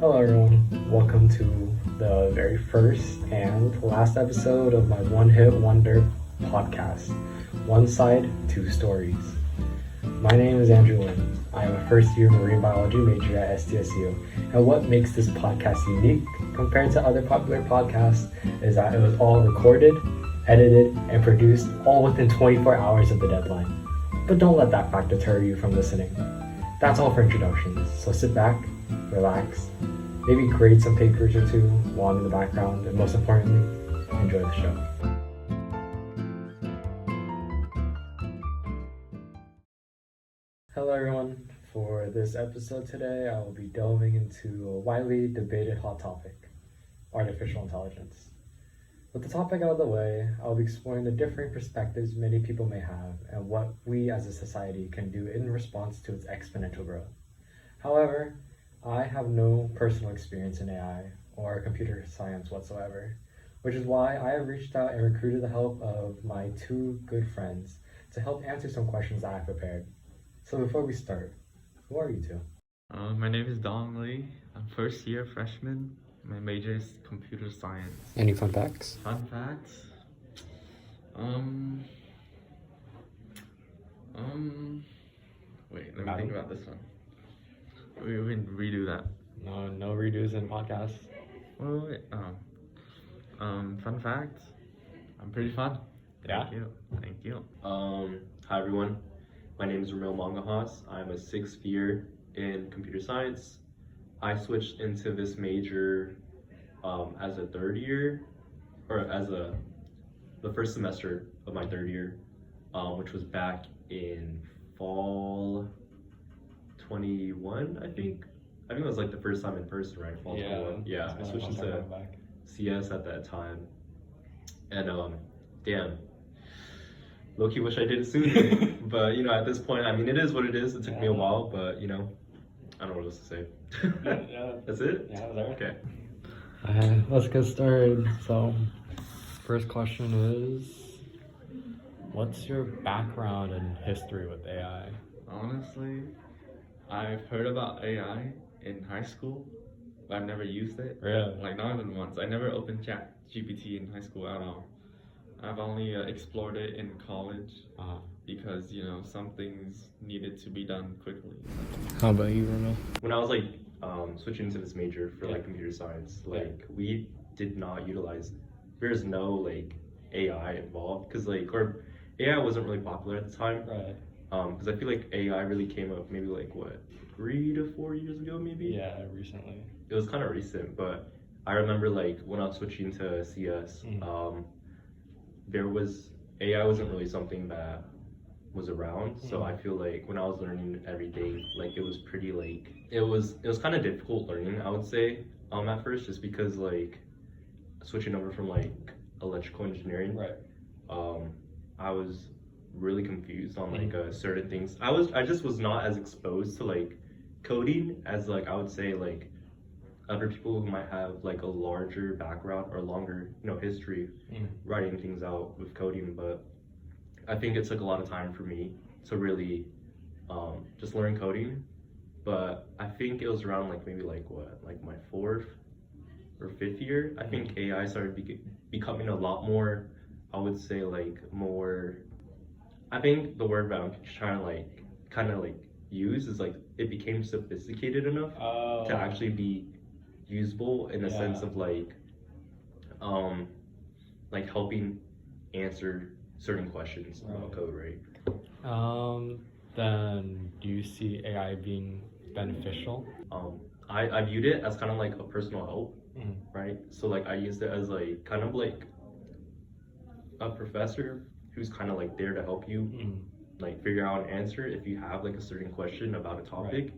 Hello, everyone. Welcome to the very first and last episode of my One Hit Wonder podcast, One Side, Two Stories. My name is Andrew Lin. I am a first year marine biology major at SDSU. And what makes this podcast unique compared to other popular podcasts is that it was all recorded, edited, and produced all within 24 hours of the deadline. But don't let that fact deter you from listening. That's all for introductions, so sit back, relax, maybe grade some papers or two while I'm in the background, and most importantly, enjoy the show. Hello everyone. For this episode today, I will be delving into a widely debated hot topic, artificial intelligence. With the topic out of the way, I'll be exploring the differing perspectives many people may have and what we as a society can do in response to its exponential growth. However, I have no personal experience in AI or computer science whatsoever, which is why I have reached out and recruited the help of my two good friends to help answer some questions I have prepared. So before we start, who are you two? My name is Dong Lee. I'm first year freshman. My major is computer science. Any fun facts? Fun facts? Um, Wait, let me think about this one. We can redo that. No redos in podcasts. Wait. Fun facts? I'm pretty fun. Yeah? Thank you. Hi everyone. My name is Ramil Mangahas. I'm a sixth year in computer science. I switched into this major as a third year, or as the first semester of my third year, which was back in fall 21, I think. I think it was like the first time in person, right? Fall 21. Yeah, I switched into CS at that time. And damn. Low-key wish I did it sooner, but at this point, I mean, it is what it is. It took me a while, but I don't know what else to say. That's it? Yeah, there. Okay. Let's get started. So, first question is, what's your background and history with AI? Honestly, I've heard about AI in high school, but I've never used it. Really? Like, not even once. I never opened ChatGPT in high school at all. I've only explored it in college because, some things needed to be done quickly. How about you, Ramil? When I was like switching to this major for like computer science, like we did not utilize. There's no like AI involved because or AI wasn't really popular at the time. Right. Because I feel like AI really came up maybe like what 3 to 4 years ago, maybe. Yeah, recently. It was kind of recent, but I remember like when I was switching to CS, there was AI wasn't really something that was around. So I feel like when I was learning everything, like it was pretty like it was kind of difficult learning, I would say, at first, just because like switching over from like electrical engineering, Right. I was really confused on like certain things. I just was not as exposed to like coding as like I would say like other people who might have like a larger background or longer history writing things out with coding. But I think it took a lot of time for me to really just learn coding. But I think it was around like maybe like my fourth or fifth year, I think AI started becoming a lot more, I would say like more, I think the word that I'm trying to like kind of like use is like it became sophisticated enough to actually be usable in a sense of like helping answer certain questions about code, right? Then do you see AI being beneficial? I viewed it as kind of like a personal help, right? So like I used it as like kind of like a professor who's kind of like there to help you like figure out an answer if you have like a certain question about a topic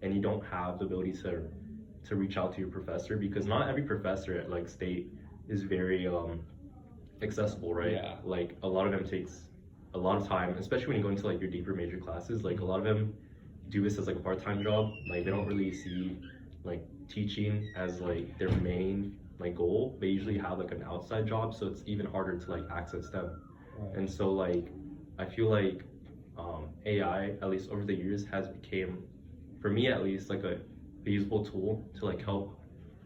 and you don't have the ability to reach out to your professor, because not every professor at like state is very accessible, right? Yeah. Like a lot of them takes a lot of time, especially when you go into like your deeper major classes. Like a lot of them do this as like a part-time job. Like they don't really see like teaching as like their main like goal. They usually have like an outside job, so it's even harder to like access them. And so like I feel like AI, at least over the years, has become, for me at least, like a a usable tool to like help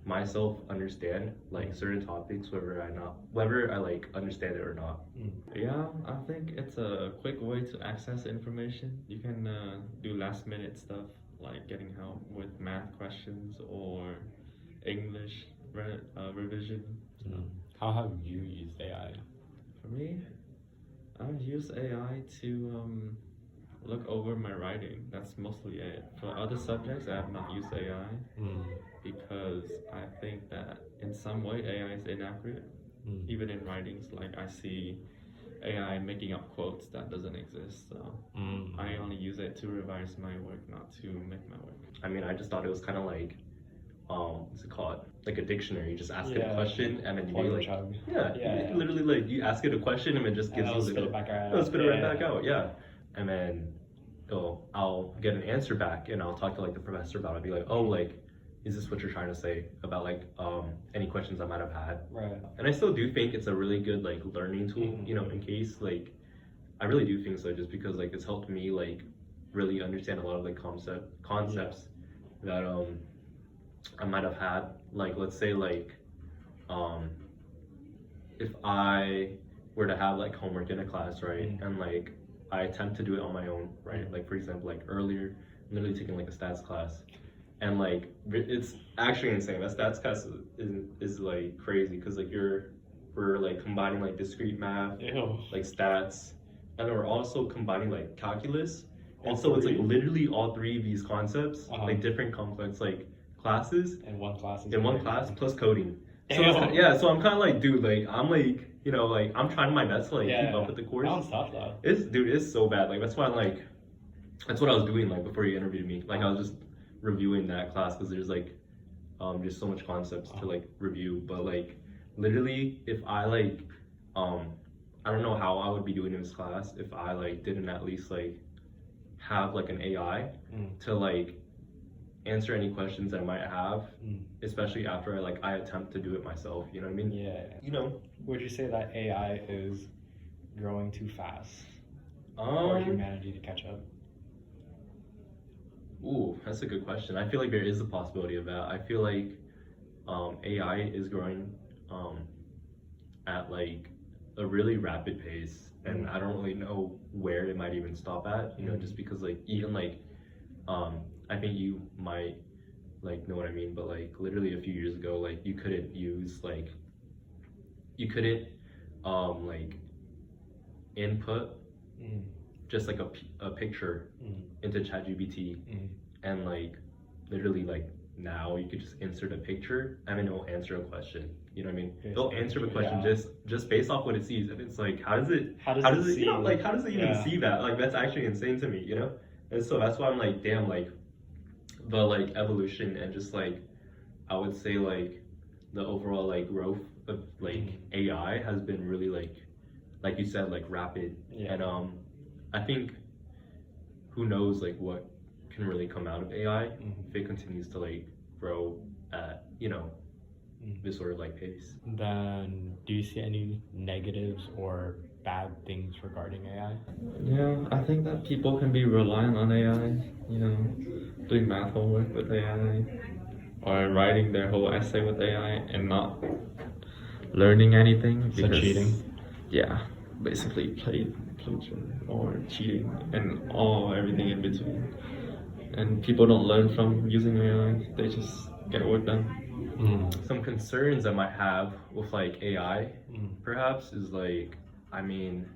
myself understand like certain topics, whether I like understand it or not. Yeah, I think it's a quick way to access information. You can do last minute stuff like getting help with math questions or English revision. How have you used AI? For me, I've used AI to look over my writing. That's mostly it. For other subjects, I have not used AI because I think that in some way AI is inaccurate. Even in writings, like I see AI making up quotes that doesn't exist. So I only use it to revise my work, not to make my work. I mean, I just thought it was kind of like, what's it called? Like a dictionary. You just ask it a question and then you do like, you literally like you ask it a question and it just gives you like spit it back out. it'll spit it right back out, yeah. And then I'll get an answer back and I'll talk to like the professor about it. I'll be like, oh, like, is this what you're trying to say about like any questions I might have had? Right. And I still do think it's a really good like learning tool, you know, in case like I really do think so, just because like it's helped me like really understand a lot of like concepts that I might have had. Like let's say like if I were to have like homework in a class, right, and like I attempt to do it on my own, right? Like for example, like earlier, I'm literally taking like a stats class, and like it's actually insane. That stats class is like crazy because like we're like combining like discrete math, like stats, and then we're also combining like calculus. And so it's like literally all three of these concepts, like different complex like classes in one class. Plus coding. So yeah, so I'm kind of like, dude, like I'm like, you know, like I'm trying my best to like keep up with the course. That tough though. It's so bad. Like that's why I'm like, that's what I was doing like before you interviewed me. Like I was just reviewing that class because there's like just so much concepts to like review. But like literally, if I like I don't know how I would be doing in this class if I like didn't at least like have like an AI to like answer any questions I might have, especially after I attempt to do it myself, you know what I mean? Yeah. You know. Would you say that AI is growing too fast for humanity to catch up? Ooh, that's a good question. I feel like there is a possibility of that. I feel like AI is growing at like a really rapid pace, and I don't really know where it might even stop at, you know, just because like even like I think you might like know what I mean, but like literally a few years ago, like you couldn't like input just like a picture into ChatGPT, and like literally like now you could just insert a picture and then it'll answer a question. You know what I mean? It'll answer the question just based off what it sees. And it's like, how does it you know, like how does it even see that? Like that's actually insane to me, you know? And so that's why I'm like, damn, like the like evolution and just like I would say like the overall like growth of like AI has been really like you said, like rapid. And I think who knows like what can really come out of AI if it continues to like grow at, you know, this sort of like pace. Then do you see any negatives or bad things regarding AI? Yeah, I think that people can be reliant on AI, you know, doing math homework with AI or writing their whole essay with AI and not learning anything. So cheating? Yeah, basically plagiarism or cheating and everything in between. And people don't learn from using AI, they just get work done. Some concerns I might have with like AI perhaps is like, I mean,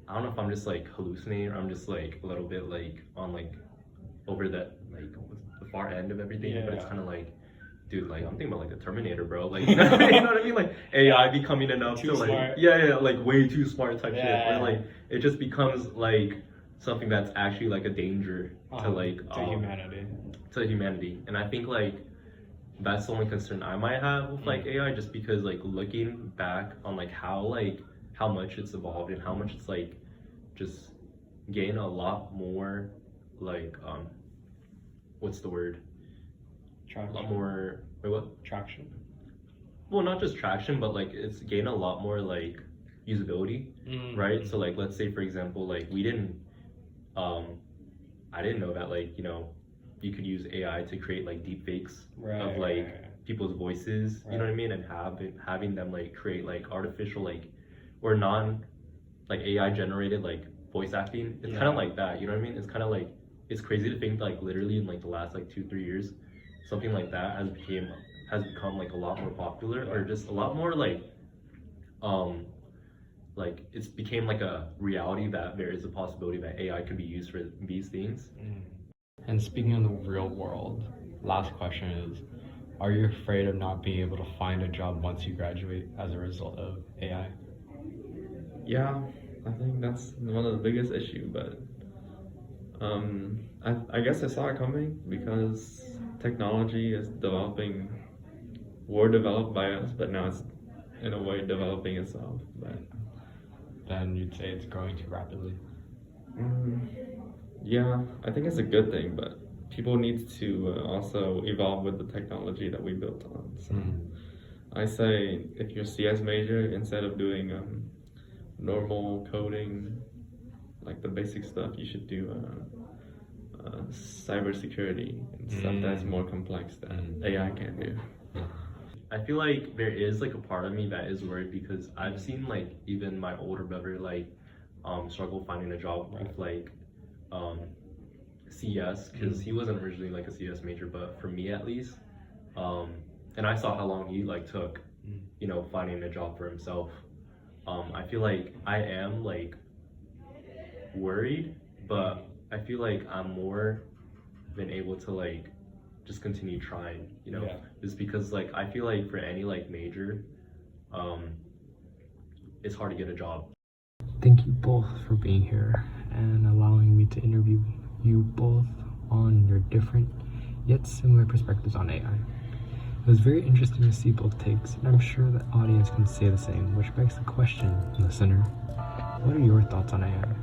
I don't know if I'm just like hallucinating or I'm just like a little bit like on like over that like the far end of everything, but it's kind of like, dude, like I'm thinking about like the Terminator, bro, like you know what I mean, like AI becoming enough too to like smart. like way too smart type shit, where like it just becomes like something that's actually like a danger to like to humanity. And I think like that's the only concern I might have with like AI, just because like looking back on like how much it's evolved and how much it's like just gained a lot more like what's the word? Traction. A lot more Traction. Well, not just traction, but like it's gained a lot more like usability, right? So like let's say for example, like we didn't I didn't know that like, you know, you could use AI to create like deep fakes Right, of like people's voices, you know Right. what I mean, and having them like create like artificial like or non like AI generated like voice acting. It's kind of Yeah. like that, you know what I mean? It's kind of like it's crazy to think like literally in like the last like 2-3 years, something like that has become like a lot more popular or just a lot more like it's became like a reality that there is a possibility that AI could be used for these things. And speaking of the real world, last question is, are you afraid of not being able to find a job once you graduate as a result of AI? Yeah, I think that's one of the biggest issue, but I guess I saw it coming because technology is developing, were developed by us, but now it's in a way developing itself. But Then you'd say it's growing too rapidly. yeah, I think it's a good thing, but people need to also evolve with the technology that we built on. So I say if you're a CS major, instead of doing normal coding, like the basic stuff, you should do cybersecurity and stuff that's more complex that AI can't do. I feel like there is like a part of me that is worried because I've seen like even my older brother like struggle finding a job with like CS because he wasn't originally like a CS major, but for me at least, and I saw how long he like took, you know, finding a job for himself. I feel like I am like worried, but I feel like I'm more than able to like just continue trying, you know, just because like I feel like for any like major, it's hard to get a job. Thank you both for being here and allowing me to interview you both on your different yet similar perspectives on AI. It was very interesting to see both takes, and I'm sure the audience can say the same, which begs the question, listener, what are your thoughts on AI?